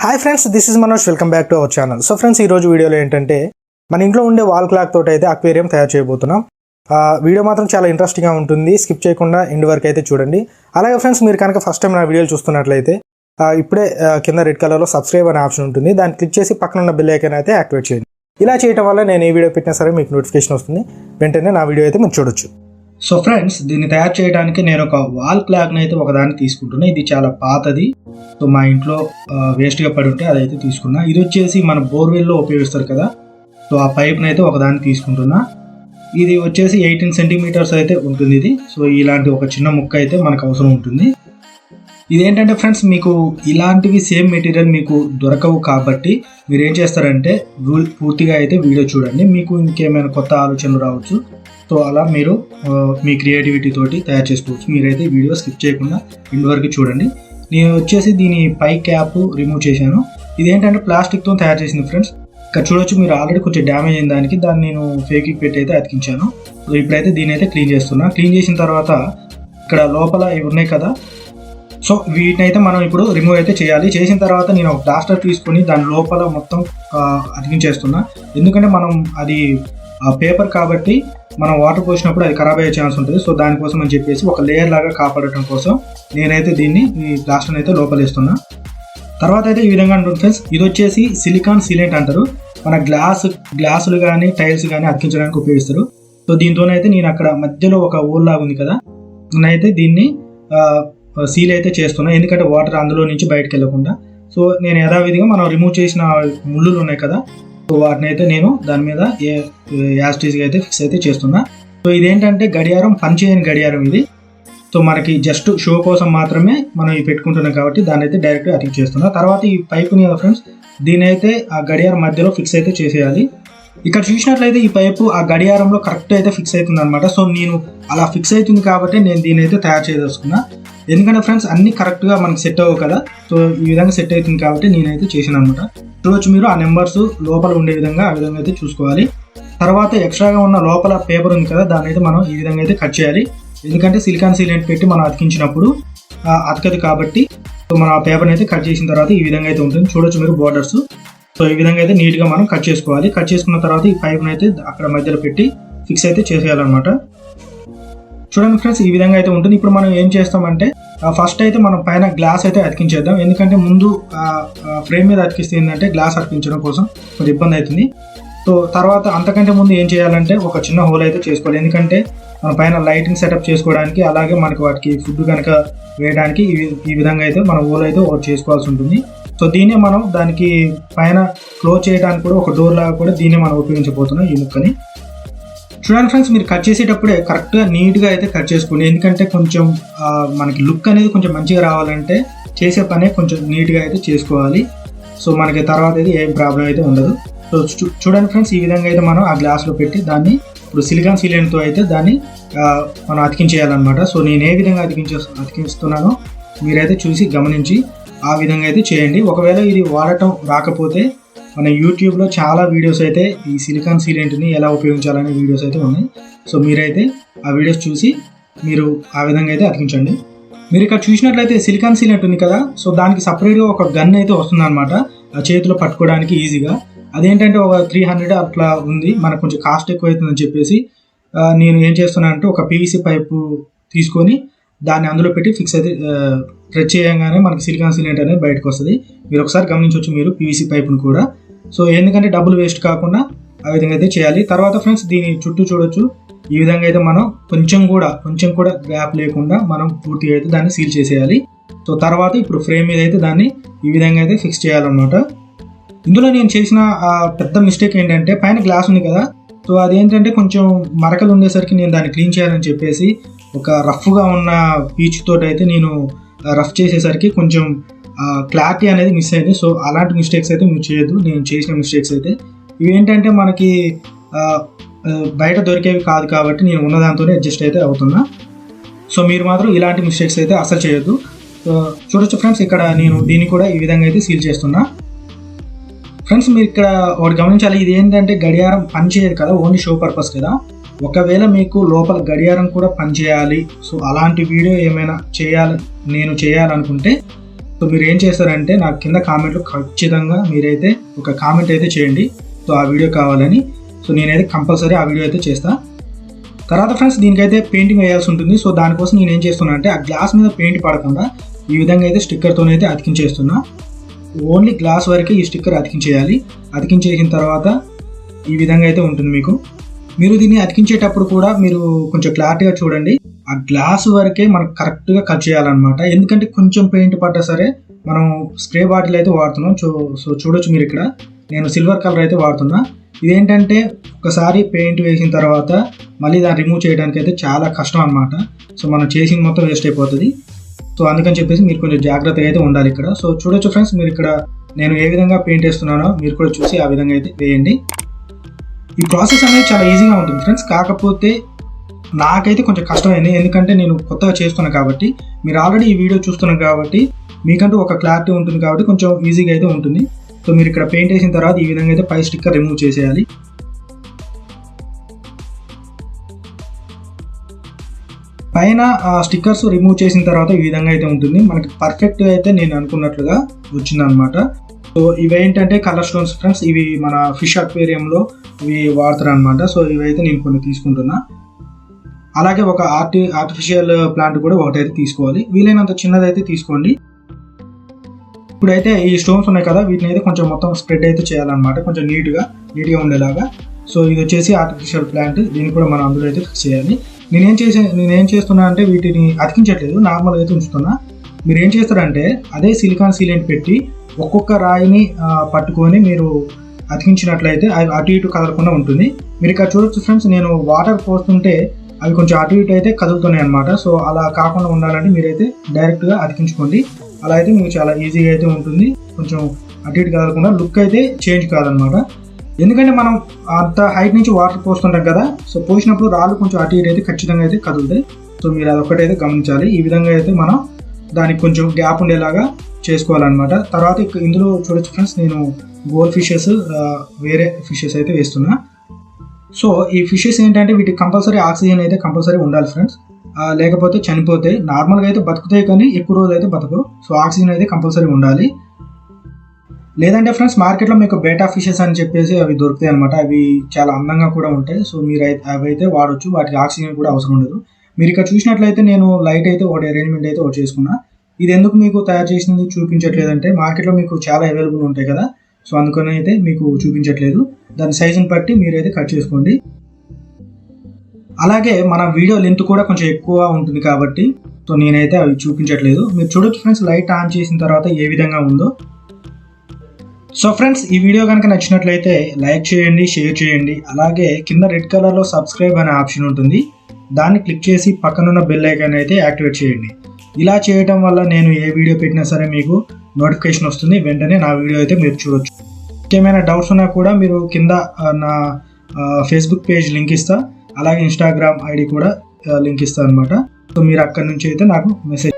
Hi friends, this is Manoj. Welcome back to our channel. So friends, ఈరోజు వీడియోలో ఏంటంటే మన ఇంట్లో ఉండే వాల్ క్లాక్ తోటి అయితే అక్వేరియం తయారు చేయబోతున్నాం. వీడియో మాత్రం చాలా ఇంట్రెస్టింగ్గా ఉంటుంది. స్కిప్ చేయకుండా ఎండ్ వరకు అయితే చూడండి. అలాగే ఫ్రెండ్స్, మీరు కనుక ఫస్ట్ టైం నా వీడియోలు చూస్తున్నట్లయితే ఇప్పుడే కింద రెడ్ కలర్లో సబ్స్క్రైబ్ అనే ఆప్షన్ ఉంటుంది. దాన్ని క్లిక్ చేసి పక్కన ఉన్న బెల్ ఐకాన్ అయితే యాక్టివేట్ చేయండి. ఇలా చేయడం వల్ల నేను ఏ వీడియో పెట్టినా సరే మీకు నోటిఫికేషన్ వస్తుంది. వెంటనే నా వీడియో అయితే మీరు చూడొచ్చు. సో ఫ్రెండ్స్, దీన్ని తయారు చేయడానికి నేను ఒక వాల్ క్లాక్ని అయితే ఒకదాన్ని తీసుకుంటున్నా. ఇది చాలా పాతది. సో మా ఇంట్లో వేస్ట్గా పడి ఉంటే అదైతే తీసుకున్నా. ఇది వచ్చేసి మన బోర్వెల్లో ఉపయోగిస్తారు కదా, సో ఆ పైప్ని అయితే ఒకదాన్ని తీసుకుంటున్నా. ఇది వచ్చేసి 18 సెంటీమీటర్స్ అయితే ఉంటుంది ఇది. సో ఇలాంటి ఒక చిన్న ముక్క అయితే మనకు అవసరం ఉంటుంది. ఇదేంటంటే ఫ్రెండ్స్, మీకు ఇలాంటివి సేమ్ మెటీరియల్ మీకు దొరకవు కాబట్టి మీరు ఏం చేస్తారంటే పూర్తిగా అయితే వీడియో చూడండి. మీకు ఇంకేమైనా కొత్త ఆలోచనలు రావచ్చు. సో అలా మీరు మీ క్రియేటివిటీ తోటి తయారు చేసుకోవచ్చు. మీరైతే వీడియో స్కిప్ చేయకుండా ఎండ్ వరకు చూడండి. నేను వచ్చేసి దీని పై క్యాప్ రిమూవ్ చేశాను. ఇదేంటంటే ప్లాస్టిక్తో తయారు చేసింది ఫ్రెండ్స్. ఇక్కడ చూడొచ్చు, మీరు ఆల్రెడీ కొంచెం డ్యామేజ్ అయిన దానికి దాన్ని నేను ఫేకింగ్ పెట్టి అయితే అతికించాను. సో ఇప్పుడైతే దీని అయితే క్లీన్ చేస్తున్నా. క్లీన్ చేసిన తర్వాత ఇక్కడ లోపల ఇవి ఉన్నాయి కదా, సో వీటిని అయితే మనం ఇప్పుడు రిమూవ్ అయితే చేయాలి. చేసిన తర్వాత నేను ఒక ప్లాస్టర్ తీసుకొని దాని లోపల మొత్తం అతికించేస్తున్నా. ఎందుకంటే మనం అది పేపర్ కాబట్టి మనం వాటర్ పోసినప్పుడు అది ఖరాబ్ అయ్యే ఛాన్స్ ఉంటుంది. సో దానికోసం అని చెప్పేసి ఒక లేయర్ లాగా కాపాడటం కోసం నేనైతే దీన్ని ఈ ప్లాస్టర్ని అయితే లోపలేస్తున్నా. తర్వాత అయితే ఈ విధంగా ఉంటుంది ఫ్రెండ్స్. ఇది వచ్చేసి సిలికాన్ సీలెంట్ అంటారు. మన గ్లాసులు కానీ టైల్స్ కానీ అతికించడానికి ఉపయోగిస్తారు. సో దీంతోనైతే నేను అక్కడ మధ్యలో ఒక హోల్ లాగా ఉంది కదా, నేనైతే దీన్ని సీల్ అయితే చేస్తున్నా. ఎందుకంటే వాటర్ అందులో నుంచి బయటకు వెళ్ళకుండా. సో నేను యథావిధిగా మనం రిమూవ్ చేసిన ముళ్ళులు ఉన్నాయి కదా, సో వాటిని అయితే నేను దాని మీద యాస్టీస్గా అయితే ఫిక్స్ అయితే చేస్తున్నా. సో ఇదేంటంటే గడియారం, పనిచేయని గడియారం ఇది. సో మనకి జస్ట్ షో కోసం మాత్రమే మనం ఇవి పెట్టుకుంటున్నాం కాబట్టి దాన్ని అయితే డైరెక్ట్గా అతికి చేస్తున్నా. తర్వాత ఈ పైపుని ఫ్రెండ్స్, దీని అయితే ఆ గడియారం మధ్యలో ఫిక్స్ అయితే చేసేయాలి. ఇక్కడ చూసినట్లయితే ఈ పైపు ఆ గడియారంలో కరెక్ట్ అయితే ఫిక్స్ అవుతుంది అనమాట. సో నేను అలా ఫిక్స్ అవుతుంది కాబట్టి నేను దీని అయితే తయారు చేయదలుచుకున్నా. ఎందుకంటే ఫ్రెండ్స్, అన్ని కరెక్ట్గా మనకి సెట్ అవ్వవు కదా, సో ఈ విధంగా సెట్ అవుతుంది కాబట్టి నేనైతే చేశాను అనమాట. చూడొచ్చు మీరు, ఆ నెంబర్స్ లోపల ఉండే విధంగా ఆ విధంగా అయితే చూసుకోవాలి. తర్వాత ఎక్స్ట్రాగా ఉన్న లోపల పేపర్ ఉంది కదా, దాన్ని అయితే మనం ఈ విధంగా అయితే కట్ చేయాలి. ఎందుకంటే సిలికాన్ సీలెంట్ పెట్టి మనం అతికించినప్పుడు అతకదు కాబట్టి. సో మనం ఆ పేపర్ని అయితే కట్ చేసిన తర్వాత ఈ విధంగా అయితే ఉంటుంది. చూడొచ్చు మీరు బోర్డర్స్. సో ఈ విధంగా అయితే నీట్గా మనం కట్ చేసుకోవాలి. కట్ చేసుకున్న తర్వాత ఈ పైప్ని అయితే అక్కడ మధ్యలో పెట్టి ఫిక్స్ అయితే చేసేయాలన్నమాట. చూడండి ఫ్రెండ్స్, ఈ విధంగా అయితే ఉంటుంది. ఇప్పుడు మనం ఏం చేస్తామంటే ఫస్ట్ అయితే మనం పైన గ్లాస్ అయితే అతికించేద్దాం. ఎందుకంటే ముందు ఫ్రేమ్ మీద అతికిస్తే ఏంటంటే గ్లాస్ అతికించడం కోసం కొంచెం ఇబ్బంది అవుతుంది. సో తర్వాత అంతకంటే ముందు ఏం చేయాలంటే ఒక చిన్న హోల్ అయితే చేసుకోవాలి. ఎందుకంటే మన పైన లైటింగ్ సెటప్ చేసుకోవడానికి, అలాగే మనకి వాటికి ఫుడ్ కనుక వేయడానికి ఈ విధంగా అయితే మనం హోల్ అయితే ఒకటి చేసుకోవాల్సి ఉంటుంది. సో దీన్నే మనం దానికి పైన క్లోజ్ చేయడానికి కూడా ఒక డోర్ లాగా కూడా దీన్నే మనం ఉపయోగించబోతున్నాం ఈ ముక్కని. చూడండి ఫ్రెండ్స్, మీరు కట్ చేసేటప్పుడే కరెక్ట్గా నీట్గా అయితే కట్ చేసుకోండి. ఎందుకంటే కొంచెం మనకి లుక్ అనేది కొంచెం మంచిగా రావాలంటే చేసే పనే కొంచెం నీట్గా అయితే చేసుకోవాలి. సో మనకి తర్వాత అయితే ఏం ప్రాబ్లం అయితే ఉండదు. సో చూడండి ఫ్రెండ్స్, ఈ విధంగా అయితే మనం ఆ గ్లాస్లో పెట్టి దాన్ని ఇప్పుడు సిలికాన్ సీలెంట్తో అయితే దాన్ని మనం అతికించేయాలన్నమాట. సో నేను ఏ విధంగా అతికిస్తున్నానో మీరైతే చూసి గమనించి ఆ విధంగా అయితే చేయండి. ఒకవేళ ఇది వాడటం రాకపోతే మన యూట్యూబ్లో చాలా వీడియోస్ అయితే ఈ సిలికాన్ సీలెంట్ని ఎలా ఉపయోగించాలనే వీడియోస్ అయితే ఉన్నాయి. సో మీరైతే ఆ వీడియోస్ చూసి మీరు ఆ విధంగా అయితే అతికించండి. మీరు ఇక్కడ చూసినట్లయితే సిలికాన్ సీలెంట్ ఉంది కదా, సో దానికి సపరేట్గా ఒక గన్ అయితే వస్తుంది అనమాట, ఆ చేతిలో పట్టుకోవడానికి ఈజీగా. అదేంటంటే ఒక 300 అట్లా ఉంది. మనకు కొంచెం కాస్ట్ ఎక్కువ అవుతుందని చెప్పేసి నేను ఏం చేస్తున్నాను అంటే ఒక పీవీసీ పైపు తీసుకొని దాన్ని అందులో పెట్టి ఫిక్స్ అయితే ప్రెస్ చేయగానే మనకి సిలికాన్ సీలెంట్ అనేది బయటకు వస్తుంది. మీరు ఒకసారి గమనించవచ్చు మీరు పీవీసీ పైపును కూడా. సో ఎందుకంటే డబ్బులు వేస్ట్ కాకుండా ఆ విధంగా అయితే చేయాలి. తర్వాత ఫ్రెండ్స్, దీని చుట్టూ చూడొచ్చు, ఈ విధంగా అయితే మనం కొంచెం కూడా గ్యాప్ లేకుండా మనం పూర్తిగా అయితే దాన్ని సీల్ చేసేయాలి. సో తర్వాత ఇప్పుడు ఫ్రేమ్ మీద అయితే దాన్ని ఈ విధంగా అయితే ఫిక్స్ చేయాలన్నమాట. ఇందులో నేను చేసిన పెద్ద మిస్టేక్ ఏంటంటే పైన గ్లాస్ ఉంది కదా, సో అదేంటంటే కొంచెం మరకలు ఉండేసరికి నేను దాన్ని క్లీన్ చేయాలని చెప్పేసి ఒక రఫ్గా ఉన్న పీచ్ తోటి అయితే నేను రఫ్ చేసేసరికి కొంచెం క్లారిటీ అనేది మిస్ అయింది. సో అలాంటి మిస్టేక్స్ అయితే మీరు చేయొద్దు. నేను చేసిన మిస్టేక్స్ అయితే ఇవి ఏంటంటే మనకి బయట దొరికేవి కాదు కాబట్టి నేను ఉన్న దాంతోనే అడ్జస్ట్ అయితే అవుతున్నా. సో మీరు మాత్రం ఇలాంటి మిస్టేక్స్ అయితే అసలు చేయొద్దు. సో చూడొచ్చు ఫ్రెండ్స్, ఇక్కడ నేను దీన్ని కూడా ఈ విధంగా అయితే సీల్ చేస్తున్నా. ఫ్రెండ్స్, మీరు ఇక్కడ ఒకటి గమనించాలి, ఇది ఏంటంటే గడియారం పనిచేయదు కదా, ఓన్లీ షో పర్పస్ కదా. ఒకవేళ మీకు లోపల గడియారం కూడా పనిచేయాలి, సో అలాంటి వీడియో ఏమైనా నేను చేయాలనుకుంటే సో మీరు ఏం చేస్తారంటే నాకు కింద కామెంట్లో ఖచ్చితంగా మీరైతే ఒక కామెంట్ అయితే చేయండి, సో ఆ వీడియో కావాలని. సో నేనైతే కంపల్సరీ ఆ వీడియో అయితే చేస్తాను. తర్వాత ఫ్రెండ్స్ దీనికైతే పెయింటింగ్ వేయాల్సి ఉంటుంది. సో దానికోసం నేను ఏం చేస్తున్నా అంటే ఆ గ్లాస్ మీద పెయింట్ పడకుండా ఈ విధంగా అయితే స్టిక్కర్తోనైతే అతికించేస్తున్నా. ఓన్లీ గ్లాస్ వరకే ఈ స్టిక్కర్ అతికించేయాలి. అతికించేసిన తర్వాత ఈ విధంగా అయితే ఉంటుంది మీకు. మీరు దీన్ని అతికించేటప్పుడు కూడా మీరు కొంచెం క్లారిటీగా చూడండి. ఆ గ్లాస్ వరకే మనకు కరెక్ట్గా కట్ చేయాలన్నమాట. ఎందుకంటే కొంచెం పెయింట్ పడ్డా సరే మనం స్ప్రే బాటిల్ అయితే వాడుతున్నాం. సో చూడొచ్చు మీరు ఇక్కడ నేను సిల్వర్ కలర్ అయితే వాడుతున్నా. ఇదేంటంటే ఒకసారి పెయింట్ వేసిన తర్వాత మళ్ళీ దాన్ని రిమూవ్ చేయడానికి అయితే చాలా కష్టం అనమాట. సో మనం చేసింది మొత్తం వేస్ట్ అయిపోతుంది. సో అందుకని చెప్పేసి మీరు కొంచెం జాగ్రత్తగా అయితే ఉండాలి ఇక్కడ. సో చూడొచ్చు ఫ్రెండ్స్ మీరు ఇక్కడ నేను ఏ విధంగా పెయింట్ వేస్తున్నానో మీరు కూడా చూసి ఆ విధంగా అయితే వేయండి. ఈ ప్రాసెస్ అనేది చాలా ఈజీగా ఉంటుంది ఫ్రెండ్స్. కాకపోతే నాకైతే కొంచెం కష్టమైంది, ఎందుకంటే నేను కొత్తగా చేస్తున్నాను కాబట్టి. మీరు ఆల్రెడీ ఈ వీడియో చూస్తున్నారు కాబట్టి మీకంటూ ఒక క్లారిటీ ఉంటుంది కాబట్టి కొంచెం ఈజీగా అయితే ఉంటుంది. సో మీరు ఇక్కడ పెయింట్ వేసిన తర్వాత ఈ విధంగా అయితే పై స్టిక్కర్ రిమూవ్ చేసేయాలి. పైన ఆ స్టిక్కర్స్ రిమూవ్ చేసిన తర్వాత ఈ విధంగా అయితే ఉంటుంది. మనకి పర్ఫెక్ట్ అయితే నేను అనుకున్నట్లుగా వచ్చిందనమాట. సో ఇవి ఏంటంటే కలర్ స్టోన్స్ ఫ్రెండ్స్. ఇవి మన ఫిష్ అక్వేరియంలో ఇవి వాడతారు అనమాట. సో ఇవైతే నేను కొన్ని తీసుకుంటున్నా. అలాగే ఒక ఆర్టిఫిషియల్ ప్లాంట్ కూడా ఒకటైతే తీసుకోవాలి. వీలైనంత చిన్నదైతే తీసుకోండి. ఇప్పుడైతే ఈ స్టోన్స్ ఉన్నాయి కదా, వీటిని అయితే కొంచెం మొత్తం స్ప్రెడ్ అయితే చేయాలన్నమాట, కొంచెం నీట్గా ఉండేలాగా. సో ఇది వచ్చేసి ఆర్టిఫిషియల్ ప్లాంట్. దీన్ని కూడా మనం అందులో అయితే ఫిక్స్ చేయాలి. నేనేం చేస్తున్నా అంటే వీటిని అతికించట్లేదు, నార్మల్గా అయితే ఉంచుతున్నా. మీరు ఏం చేస్తారంటే అదే సిలికాన్ సీలెంట్ పెట్టి ఒక్కొక్క రాయిని పట్టుకొని మీరు అతికించినట్లయితే అవి అటు ఇటు కదలకుండా ఉంటుంది. మీరు ఇక్కడ చూడొచ్చు ఫ్రెండ్స్, నేను వాటర్ పోస్తుంటే అవి కొంచెం అటు ఇటు అయితే కదులుతున్నాయి అనమాట. సో అలా కాకుండా ఉండాలంటే మీరైతే డైరెక్ట్గా అతికించుకోండి. అలా అయితే మీకు చాలా ఈజీగా అయితే ఉంటుంది. కొంచెం అటు ఇటు కదలకుండా లుక్ అయితే చేంజ్ కాదనమాట. ఎందుకంటే మనం అంత హైట్ నుంచి వాటర్ పోస్తుంటాం కదా, సో పోసినప్పుడు రాళ్ళు కొంచెం అటు ఇటు అయితే ఖచ్చితంగా అయితే కదులుతాయి. సో మీరు అదొక్కటైతే గమనించాలి. ఈ విధంగా అయితే మనం దానికి కొంచెం గ్యాప్ ఉండేలాగా చేసుకోవాలన్నమాట. తర్వాత ఇందులో చూడొచ్చు ఫ్రెండ్స్, నేను గోల్డ్ ఫిషెస్ వేరే ఫిషెస్ అయితే వేస్తున్నా. సో ఈ ఫిషెస్ ఏంటంటే వీటికి కంపల్సరీ ఆక్సిజన్ అయితే కంపల్సరీ ఉండాలి ఫ్రెండ్స్, లేకపోతే చనిపోతాయి. నార్మల్గా అయితే బతుకుతాయి కానీ ఎక్కువ రోజులు అయితే బతకవు. సో ఆక్సిజన్ అయితే కంపల్సరీ ఉండాలి. లేదంటే ఫ్రెండ్స్ మార్కెట్లో మీకు బేటా ఫిషెస్ అని చెప్పేసి అవి దొరుకుతాయి అనమాట. అవి చాలా అందంగా కూడా ఉంటాయి. సో మీరు అవి అయితే వాడచ్చు, వాటికి ఆక్సిజన్ కూడా అవసరం ఉండదు. మీరు ఇక్కడ చూసినట్లయితే నేను లైట్ అయితే ఒకటి అరేంజ్మెంట్ అయితే ఒకటి చేసుకున్నా. ఇది ఎందుకు మీకు తయారు చేసింది చూపించట్లేదంటే మార్కెట్లో మీకు చాలా అవైలబుల్ ఉంటాయి కదా, సో అందుకని అయితే మీకు చూపించట్లేదు. దాని సైజుని బట్టి మీరైతే కట్ చేసుకోండి. అలాగే మన వీడియో లెంత్ కూడా కొంచెం ఎక్కువ ఉంటుంది కాబట్టి సో నేనైతే అవి చూపించట్లేదు. మీరు చూడొచ్చు ఫ్రెండ్స్ లైట్ ఆన్ చేసిన తర్వాత ఏ విధంగా ఉందో. సో ఫ్రెండ్స్ ఈ వీడియో కనుక నచ్చినట్లయితే లైక్ చేయండి, షేర్ చేయండి. అలాగే కింద రెడ్ కలర్లో సబ్స్క్రైబ్ అనే ఆప్షన్ ఉంటుంది, దాన్ని క్లిక్ చేసి పక్కనున్న బెల్ ఐకాన్ అయితే యాక్టివేట్ చేయండి. ఇలా చేయడం వల్ల నేను ఏ వీడియో పెట్టినా సరే మీకు నోటిఫికేషన్ వస్తుంది, వెంటనే నా వీడియో అయితే మీరు చూడొచ్చు. ఏమైనా డౌట్స్ ఉన్నా కూడా మీరు కింద నా ఫేస్బుక్ పేజ్ లింక్ ఇస్తా, అలాగే ఇన్స్టాగ్రామ్ ఐడి కూడా లింక్ ఇస్తా అనమాట. సో మీరు అక్కడి నుంచి అయితే నాకు మెసేజ్